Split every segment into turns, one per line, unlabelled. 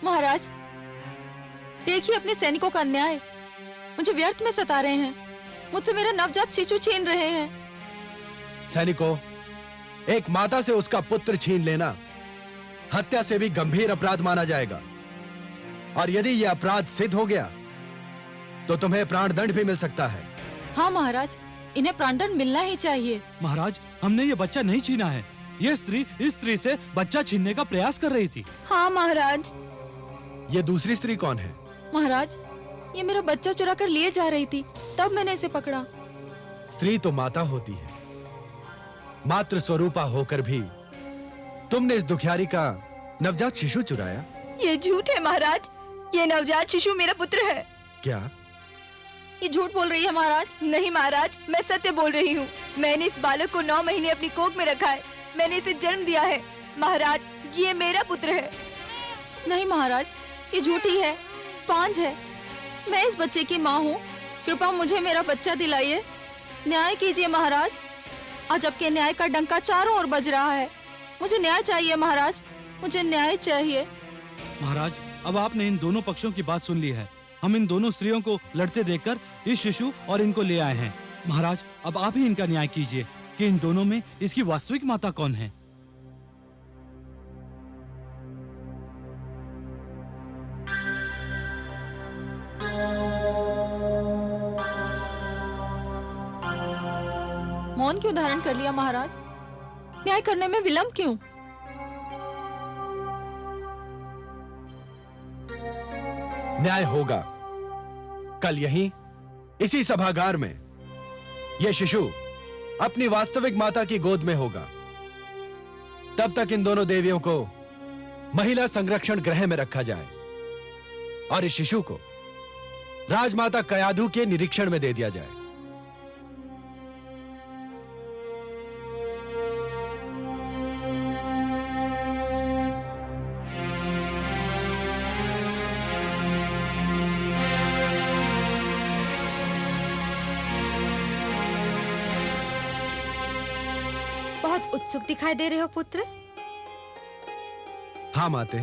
महाराज, देखिए अपने सैनिकों का अन्याय। मुझे व्यर्थ में सता रहे हैं, मुझसे मेरा नवजात शिशु छीन रहे हैं।
सैनिकों, एक माता से उसका पुत्र छीन लेना हत्या से भी गंभीर अपराध माना जाएगा, और यदि यह अपराध सिद्ध हो गया तो तुम्हें प्राणदंड भी मिल सकता है।
हाँ महाराज, इन्हें प्राणदंड मिलना ही चाहिए।
महाराज, हमने ये बच्चा नहीं छीना है। ये स्त्री इस स्त्री से बच्चा छीनने का प्रयास कर रही थी।
हाँ महाराज।
ये दूसरी स्त्री कौन है?
महाराज, ये मेरा बच्चा चुरा कर लिए जा रही थी, तब मैंने इसे पकड़ा।
स्त्री तो माता होती है, मातृ स्वरूपा होकर भी तुमने इस दुखियारी का नवजात शिशु चुराया।
ये झूठ है महाराज, ये नवजात शिशु मेरा पुत्र है।
क्या
ये झूठ बोल रही है महाराज?
नहीं महाराज, मैं सत्य बोल रही हूँ। मैंने इस बालक को 9 महीने अपनी कोख में रखा है। मैंने इसे जन्म दिया है। महाराज, ये मेरा पुत्र है।
नहीं महाराज, ये झूठी है, पांच है। मैं इस बच्चे की माँ हूँ, कृपा मुझे मेरा बच्चा दिलाइए। न्याय कीजिए महाराज, आज आपके न्याय का डंका चारों ओर बज रहा है। मुझे न्याय चाहिए महाराज, मुझे न्याय चाहिए।
महाराज, अब आपने इन दोनों पक्षों की बात सुन ली है। हम इन दोनों स्त्रियों को लड़ते देखकर इस शिशु और इनको ले आए हैं। महाराज, अब आप ही इनका न्याय कीजिए कि इन दोनों में इसकी वास्तविक माता कौन है।
मौन क्यों धारण कर लिया महाराज? न्याय करने में विलंब क्यों?
न्याय होगा कल यहीं इसी सभागार में। यह शिशु अपनी वास्तविक माता की गोद में होगा। तब तक इन दोनों देवियों को महिला संरक्षण गृह में रखा जाए और इस शिशु को राजमाता कयाधु के निरीक्षण में दे दिया जाए।
बहुत उत्सुक दिखाई दे रहे हो पुत्र।
हाँ माते,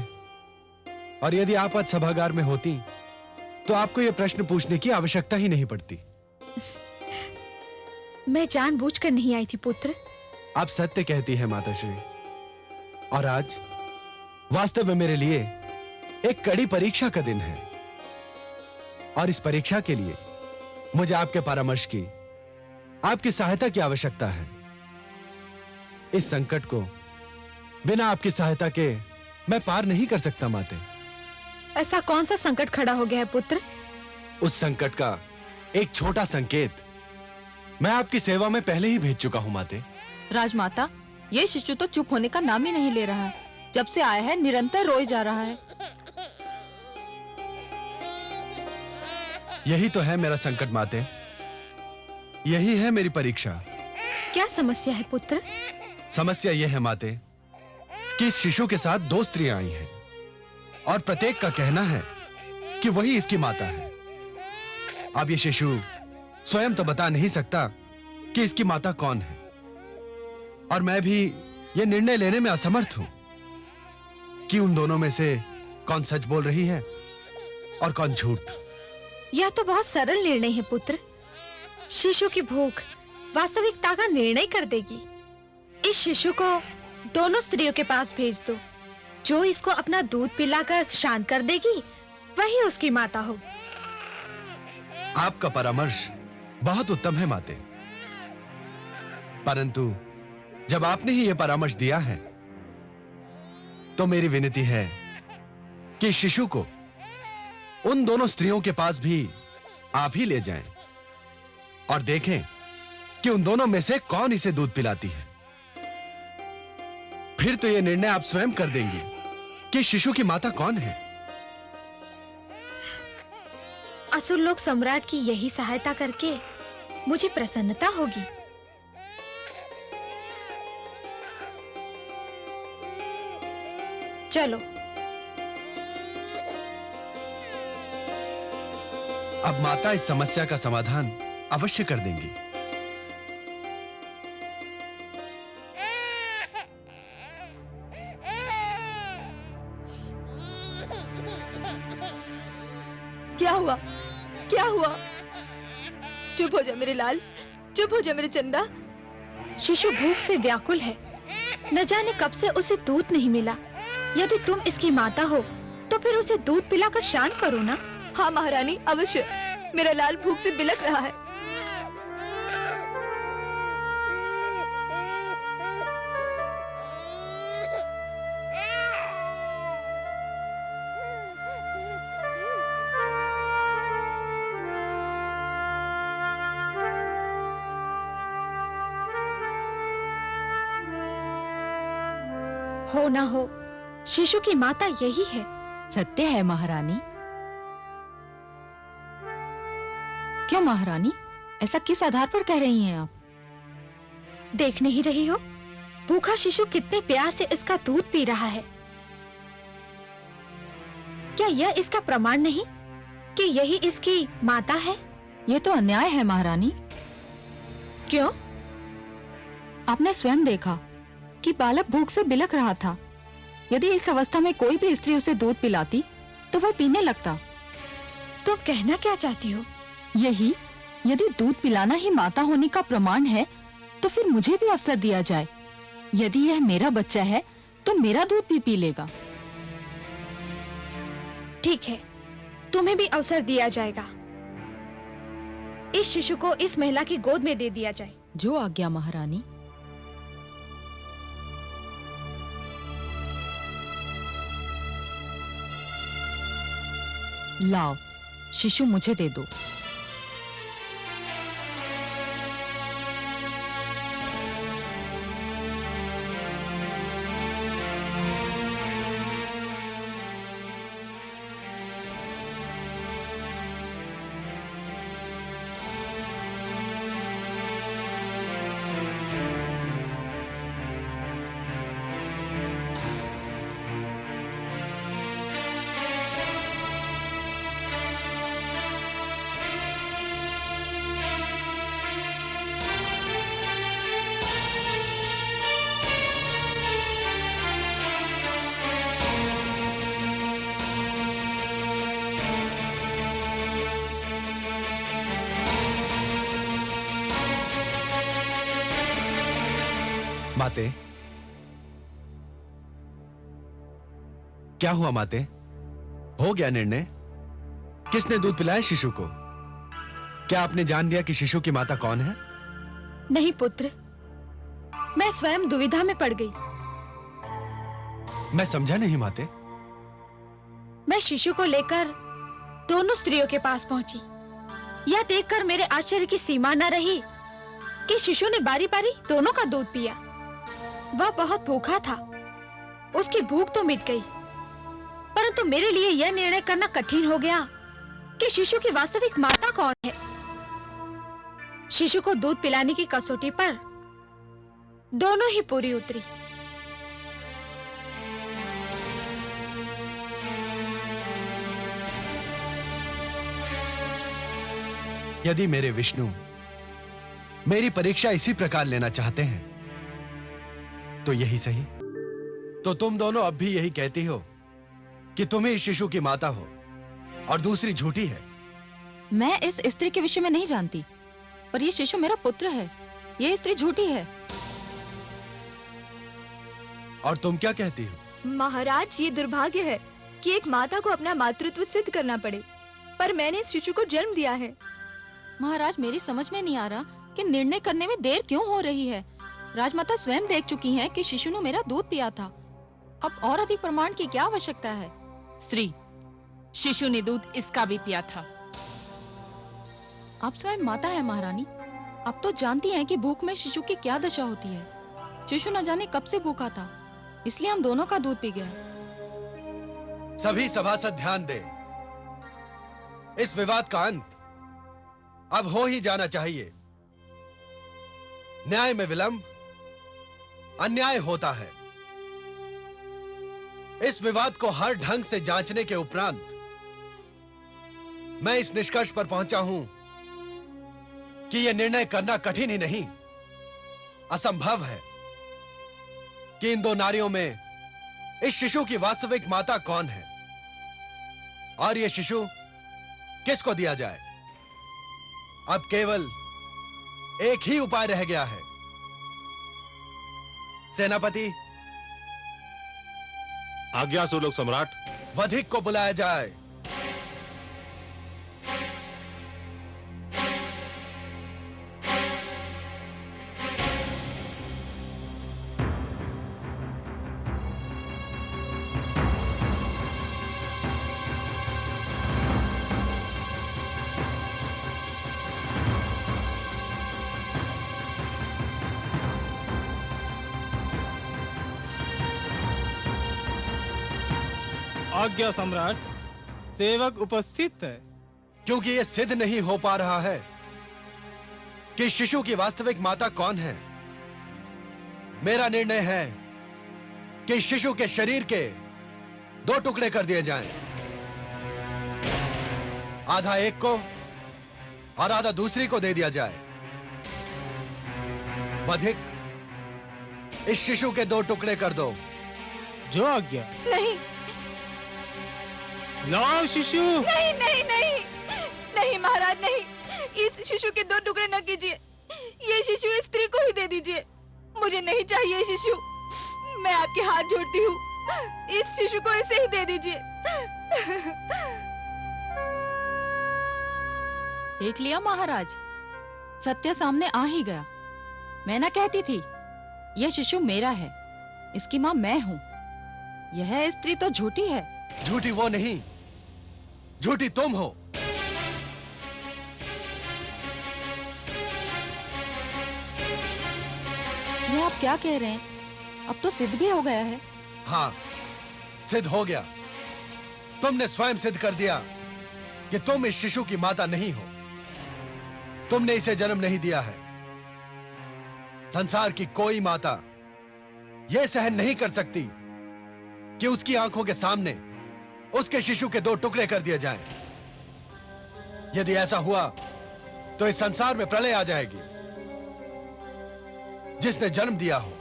और यदि आप आज सभागार में होती तो आपको यह प्रश्न पूछने की आवश्यकता ही नहीं पड़ती।
मैं जानबूझकर नहीं आई थी पुत्र।
आप सत्य कहती हैं माताश्री, और आज वास्तव में मेरे लिए एक कड़ी परीक्षा का दिन है, और इस परीक्षा के लिए मुझे आपके परामर्श की, आपकी सहायता की आवश्यकता है। इस संकट को बिना आपकी सहायता के मैं पार नहीं कर सकता माते।
ऐसा कौन सा संकट खड़ा हो गया है पुत्र?
उस संकट का एक छोटा संकेत मैं आपकी सेवा में पहले ही भेज चुका हूं माते।
राजमाता, ये शिशु तो चुप होने का नाम ही नहीं ले रहा है। जब से आया है निरंतर रोए जा रहा है।
यही तो है मेरा संकट माते, यही है मेरी परीक्षा।
क्या समस्या है पुत्र?
समस्या यह है माते कि इस शिशु के साथ 2 स्त्रियां आई हैं, और प्रत्येक का कहना है कि वही इसकी माता है। अब ये शिशु स्वयं तो बता नहीं सकता कि इसकी माता कौन है, और मैं भी यह निर्णय लेने में असमर्थ हूं कि उन दोनों में से कौन सच बोल रही है और कौन झूठ।
यह तो बहुत सरल निर्णय है पुत्र। शिशु की भूख वास्तविकता का निर्णय कर देगी। इस शिशु को दोनों स्त्रियों के पास भेज दो। जो इसको अपना दूध पिलाकर शांत कर देगी, वही उसकी माता हो।
आपका परामर्श बहुत उत्तम है माते, परंतु जब आपने ही यह परामर्श दिया है तो मेरी विनती है कि शिशु को उन दोनों स्त्रियों के पास भी आप ही ले जाएं और देखें कि उन दोनों में से कौन इसे दूध पिलाती है। फिर तो यह निर्णय आप स्वयं कर देंगी कि शिशु की माता कौन है।
असुर लोक सम्राट की यही सहायता करके मुझे प्रसन्नता होगी। चलो।
अब माता इस समस्या का समाधान अवश्य कर देंगी।
क्या हुआ? क्या हुआ? चुप हो जा मेरे लाल, चुप हो जा मेरे चंदा।
शिशु भूख से व्याकुल है। न जाने कब से उसे दूध नहीं मिला। यदि तुम इसकी माता हो तो फिर उसे दूध पिलाकर शांत करो ना।
हाँ महारानी, अवश्य। मेरा लाल भूख से बिलख रहा है।
हो ना हो, शिशु की माता यही है।
सत्य है महारानी। क्यों महारानी, ऐसा किस आधार पर कह रही हैं आप?
देख नहीं रही हो, भूखा शिशु कितने प्यार से इसका दूध पी रहा है। क्या यह इसका प्रमाण नहीं कि यही इसकी माता है?
ये तो अन्याय है महारानी।
क्यों?
आपने स्वयं देखा कि बालक भूख से बिलख रहा था। यदि इस अवस्था में कोई भी स्त्री उसे दूध पिलाती तो वह पीने लगता।
तुम कहना क्या चाहती हो?
यही, यदि दूध पिलाना ही माता होने का प्रमाण है तो फिर मुझे भी अवसर दिया जाए। यदि यह मेरा बच्चा है तो मेरा दूध भी पी लेगा।
ठीक है, तुम्हें भी अवसर दिया जाएगा। इस शिशु को इस महिला की गोद में दे दिया जाए।
जो आज्ञा महारानी। लाओ, शिशु मुझे दे दो।
माते, क्या हुआ माते? हो गया निर्णय? किसने दूध पिलाया शिशु को? क्या आपने जान लिया कि शिशु की माता कौन है?
नहीं पुत्र, मैं स्वयं दुविधा में पड़ गई।
मैं समझा नहीं माते।
मैं शिशु को लेकर दोनों स्त्रियों के पास पहुंची। यह देखकर मेरे आश्चर्य की सीमा न रही कि शिशु ने बारी बारी दोनों का दूध पिया। वह बहुत भूखा था। उसकी भूख तो मिट गई, परंतु मेरे लिए यह निर्णय करना कठिन हो गया कि शिशु की वास्तविक माता कौन है। शिशु को दूध पिलाने की कसौटी पर दोनों ही पूरी उतरी।
यदि मेरे विष्णु मेरी परीक्षा इसी प्रकार लेना चाहते हैं तो यही सही। तो तुम दोनों अब भी यही कहती हो कि तुम ही इस शिशु की माता हो और दूसरी झूठी है।
मैं इस स्त्री के विषय में नहीं जानती, पर यह शिशु मेरा पुत्र है। यह स्त्री झूठी है।
और तुम क्या कहती हो?
महाराज, ये दुर्भाग्य है कि एक माता को अपना मातृत्व सिद्ध करना पड़े, पर मैंने इस शिशु को जन्म दिया है।
महाराज, मेरी समझ में नहीं आ रहा कि निर्णय करने में देर क्यों हो रही है। राजमाता स्वयं देख चुकी हैं कि शिशु ने मेरा दूध पिया था। अब और अधिक प्रमाण की क्या आवश्यकता है?
स्त्री, शिशु ने दूध इसका भी पिया था।
आप स्वयं माता है महारानी। आप तो जानती हैं कि भूख में शिशु की क्या दशा होती है। शिशु न जाने कब से भूखा था, इसलिए हम दोनों का दूध पी गया।
सभी सभासद ध्यान दें। इस विवाद का अंत अब हो ही जाना चाहिए। न्याय में विलंब अन्याय होता है। इस विवाद को हर ढंग से जांचने के उपरांत मैं इस निष्कर्ष पर पहुंचा हूं कि यह निर्णय करना कठिन ही नहीं, असंभव है कि इन दो नारियों में इस शिशु की वास्तविक माता कौन है और यह शिशु किसको दिया जाए? अब केवल एक ही उपाय रह गया है। सेनापति,
आज्ञा सुलोक सम्राट।
वधिक को बुलाया जाए।
आज्ञा सम्राट, सेवक उपस्थित है।
क्योंकि यह सिद्ध नहीं हो पा रहा है कि शिशु की वास्तविक माता कौन है, मेरा निर्णय है कि शिशु के शरीर के 2 टुकड़े कर दिए जाएं। आधा एक को और आधा दूसरी को दे दिया जाए। वधिक, इस शिशु के 2 टुकड़े कर दो।
जो आज्ञा।
नहीं
लाओ शिशु।
नहीं नहीं नहीं नहीं महाराज, नहीं। इस शिशु के 2 टुकड़े न कीजिए। ये शिशु इस स्त्री को ही दे दीजिए। मुझे नहीं चाहिए शिशु। मैं आपके हाथ जोड़ती हूँ, इस शिशु को इसे ही दे दीजिए।
देख लिया महाराज, सत्य सामने आ ही गया। मैं ना कहती थी यह शिशु मेरा है, इसकी माँ मैं हूँ। यह स्त्री तो झूठी है।
झूठी वो नहीं, झूठी तुम हो।
ये आप क्या कह रहे हैं? अब तो सिद्ध भी हो गया है।
हाँ, सिद्ध हो गया। तुमने स्वयं सिद्ध कर दिया कि तुम इस शिशु की माता नहीं हो। तुमने इसे जन्म नहीं दिया है। संसार की कोई माता यह सहन नहीं कर सकती कि उसकी आंखों के सामने उसके शिशु के 2 टुकड़े कर दिए जाएं। यदि ऐसा हुआ तो इस संसार में प्रलय आ जाएगी। जिसने जन्म दिया हो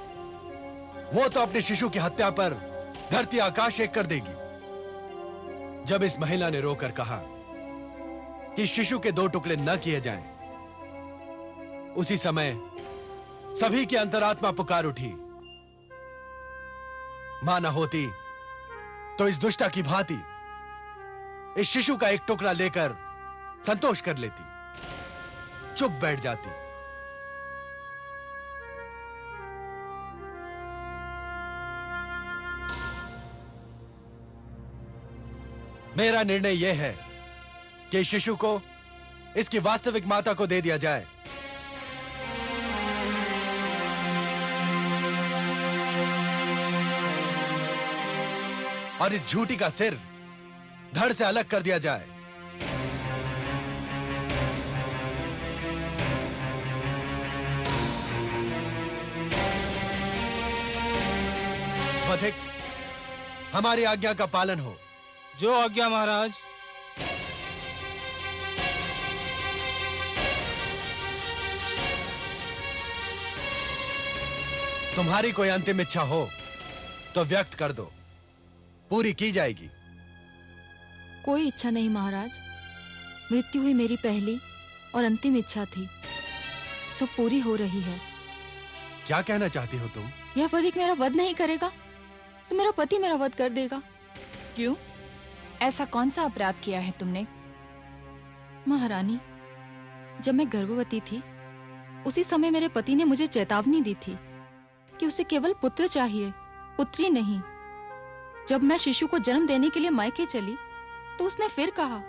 वो तो अपने शिशु की हत्या पर धरती आकाश एक कर देगी। जब इस महिला ने रोकर कहा कि शिशु के 2 टुकड़े न किए जाएं, उसी समय सभी की अंतरात्मा पुकार उठी, मां न होती तो इस दुष्टा की भांति इस शिशु का 1 टुकड़ा लेकर संतोष कर लेती, चुप बैठ जाती। मेरा निर्णय यह है कि इस शिशु को इसकी वास्तविक माता को दे दिया जाए। और इस झूठी का सिर धड़ से अलग कर दिया जाए। वधिक, हमारी आज्ञा का पालन हो।
जो आज्ञा महाराज।
तुम्हारी कोई अंतिम इच्छा हो तो व्यक्त कर दो, पूरी की जाएगी।
कोई इच्छा नहीं महाराज, मृत्यु ही मेरी पहली और अंतिम इच्छा थी। सब पूरी हो रही है।
क्या कहना चाहती हो तुम?
यह वधिक मेरा वध नहीं करेगा तो मेरा पति मेरा वध कर देगा।
क्यों? ऐसा कौन सा अपराध किया है तुमने?
महारानी, जब मैं गर्भवती थी उसी समय मेरे पति ने मुझे चेतावनी दी थी कि उसे केवल पुत्र चाहिए, पुत्री नहीं। जब मैं शिशु को जन्म देने के लिए मायके चली तो उसने फिर कहा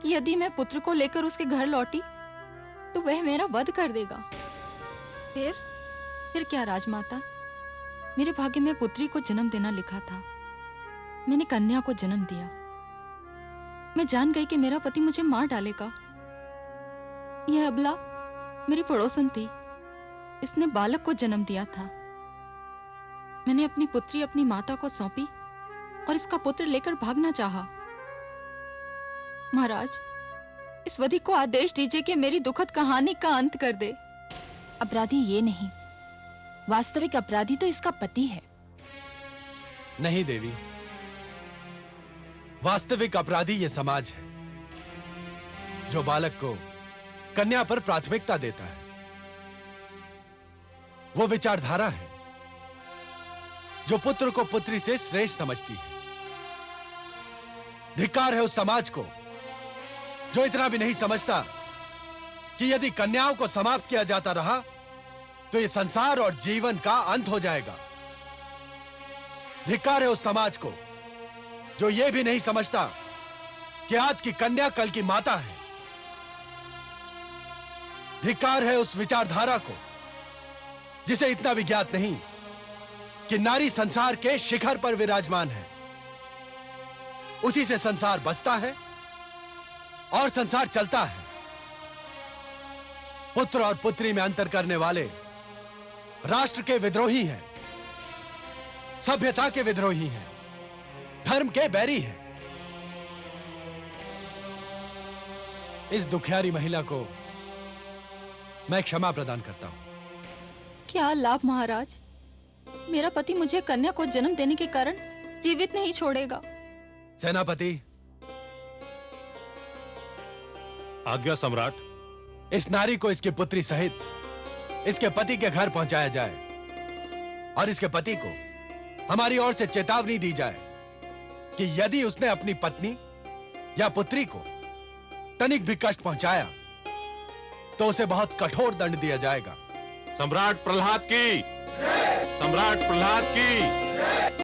कि यदि मैं पुत्र को लेकर उसके घर लौटी तो वह मेरा वध कर देगा। फिर क्या राजमाता, मेरे भाग्य में पुत्री को जन्म देना लिखा था। मैंने कन्या को जन्म दिया। मैं जान गई कि मेरा पति मुझे मार डालेगा। यह अबला मेरी पड़ोसन थी, इसने बालक को जन्म दिया था। मैंने अपनी पुत्री अपनी माता को सौंपी और इसका पुत्र लेकर भागना चाहा। महाराज, इस वधिक को आदेश दीजिए कि मेरी दुखद कहानी का अंत कर दे।
अपराधी ये नहीं, वास्तविक अपराधी तो इसका पति है।
नहीं देवी, वास्तविक अपराधी ये समाज है। जो बालक को कन्या पर प्राथमिकता देता है, वो विचारधारा है जो पुत्र को पुत्री से श्रेष्ठ समझती है। धिक्कार है उस समाज को जो इतना भी नहीं समझता कि यदि कन्याओं को समाप्त किया जाता रहा तो ये संसार और जीवन का अंत हो जाएगा। धिक्कार है उस समाज को जो ये भी नहीं समझता कि आज की कन्या कल की माता है। धिक्कार है उस विचारधारा को जिसे इतना भी ज्ञात नहीं कि नारी संसार के शिखर पर विराजमान है, उसी से संसार बसता है और संसार चलता है। पुत्र और पुत्री में अंतर करने वाले राष्ट्र के विद्रोही हैं, सभ्यता के विद्रोही हैं, धर्म के बैरी हैं। इस दुखियारी महिला को मैं क्षमा प्रदान करता हूं।
क्या लाभ महाराज, मेरा पति मुझे कन्या को जन्म देने के कारण जीवित नहीं छोड़ेगा।
सेनापति,
आज्ञा सम्राट।
इस नारी को इसकी पुत्री सहित इसके पति के घर पहुंचाया जाए और इसके पति को हमारी ओर से चेतावनी दी जाए कि यदि उसने अपनी पत्नी या पुत्री को तनिक भी कष्ट पहुंचाया तो उसे बहुत कठोर दंड दिया जाएगा।
सम्राट प्रहलाद की, सम्राट प्रहलाद की।